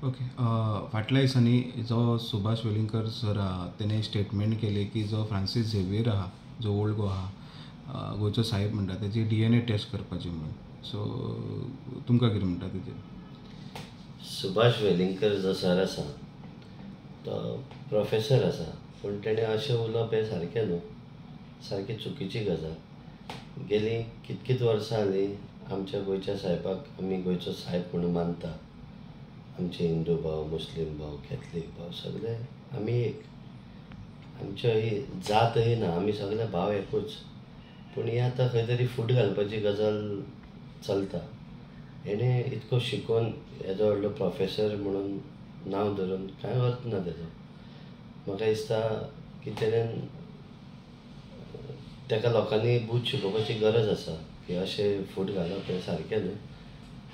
Okay. फाटल्या दिसांनी जो सुभाष वेलिंगकर सर आहा तेणे स्टेटमेंट केले की जो फ्रांसीस झेवियर आहा जो ओल्ड गोवा आहा गोंयचो साहेब म्हणटा तेजी DNA टेस्ट करपाची म्हणून. सो तुमकां कितें म्हणटा तेजेर? सुभाष वेलिंगकर जो सर आसा तो प्रोफेसर आसा, पूण तेणें अशें उलोवप हें सारकें न्हू, सारकी चुकीची गजाल. गेलीं कितकीच वर्सां जालीं आमच्या गोंयच्या साहेबाक आमी गोंयचो साहेब म्हणून मानता. आमचे हिंदू भाव, मुस्लीम भाव, कॅथलीक भाव सगळे आमी एक. आमच्यो ही जात ही ना, आमी सगळे भाव एकूच. पूण ही आतां खंय तरी फूट घालपाची गजाल चलता. हेणें इतको शिकून येदो व्हडलो प्रोफेसर म्हणून नांव धरून कांय अर्थ ना तेजो. म्हाका दिसता की तेणेन तेका लोकांनी बूध शिकोवपाची गरज आसा की अशें फूट घालप हें सारकें न्हू.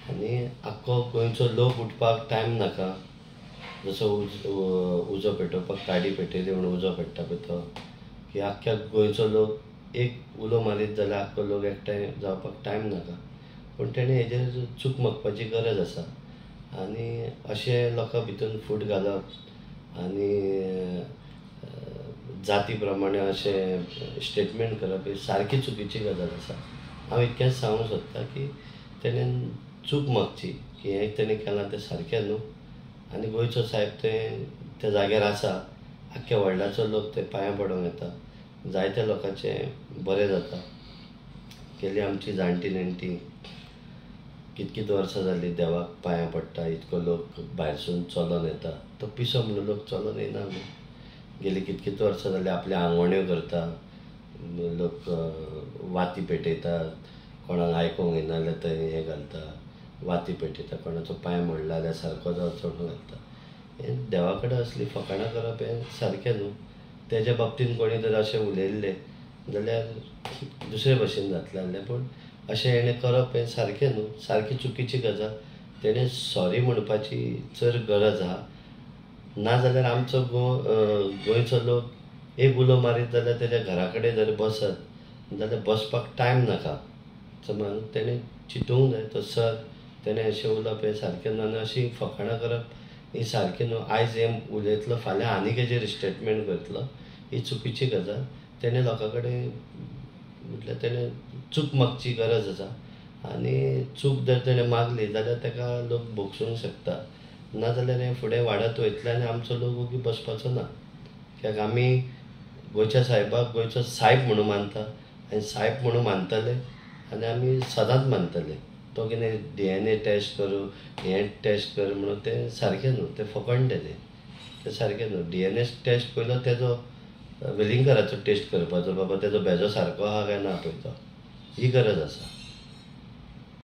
आनी आख्खो गोंयचो लोक उठपाक टायम नाका. जसो उजो पेटोवपाक काडी पेटयली म्हणून उजो पेट्टा पळय तो, की आख्ख्या गोंयचो लोक एक उलो मारीत जाल्यार आख्खो लोक एकठांय जावपाक टायम नाका. पूण तेणें हेजेर चूक मागपाची गरज आसा. आनी अशें लोकां भितर फूट घालप आनी जाती प्रमाणे अशें स्टेटमेंट करप ही सारकी चुकीची गजाल आसा. हांव इतकेंच सांगूंक सोदतां की तेणेन चूक मागची की हें तेणें केलां तें सारकें न्हू. आनी गोंयचो साहेब त्या जाग्यार आसा. आख्ख्या वर्ल्डाचो लोक ते पांयां पडोंक येता. जायत्या लोकांचें बरें जाता. गेलीं आमची जाणटी नेणटी कितकीच वर्सां जालीं देवाक पांयां पडटा. इतको लोक भायरसून चलोन येता. तो पिसो म्हणून लोक चलोन येना न्हू. गेलीं कितकीच वर्सां जालीं आपल्या आंगवण्यो करता. लोक वाती पेटयतात. कोणाक आयकूंक येना जाल्यार थंय हें घालता, वाती पेटयता. कोणाचो पांय मोडला जाल्यार सारको जावं चडून घालता. हें देवा कडेन असलीं फकाणां करप हें सारकें न्हू. तेज्या बाबतींत कोणी जर अशें उलयल्लें जाल्यार दुसरे भशेन जातलें आहलें. पूण अशें हेणें करप हें सारकें न्हू, सारकी चुकीची गजाल. तेणें सॉरी म्हणपाची जर गरज आहा, नाजाल्यार आमचो गोंयचो लोक एक उलो मारीत जाल्यार तेज्या घरा कडेन जर बसत जाल्यार बसपाक टायम नाका. समज तेणें चिंतूंक जाय तो सर तेणें अशें उलोवप हें सारकें न्हू. आनी अशीं फकाणां करप ही सारकी न्हू. आयज हें उलयतलो फाल्यां आनीक हेजेर स्टेटमेंट करतलो, ही चुकीची गजाल. तेणें लोकां कडेन म्हटल्यार तेणें चूक मागची गरज आसा. आनी चूक जर तेणें मागली जाल्यार तेका लोक भोगसूंक शकता. नाजाल्यार हें फुडें वाडत वयतलें आनी आमचो लोक ओगी बसपाचो ना. कित्याक आमी गोंयच्या साहेबाक गोंयचो साहेब म्हणून मानता आनी साहेब म्हणून मानतले आनी आमी सदांच मानतले. तो कितें DNA टेस्ट करूं, हें टेस्ट कर म्हणून तें सारकें न्हू. तें फकाण तें सारकें न्हू. DNA टेस्ट पयलो तेजो वेलिंगकराचो टेस्ट करपाचो. बाबा तेजो बेजो सारको आहा काय ना पळय तो, ही गरज आसा.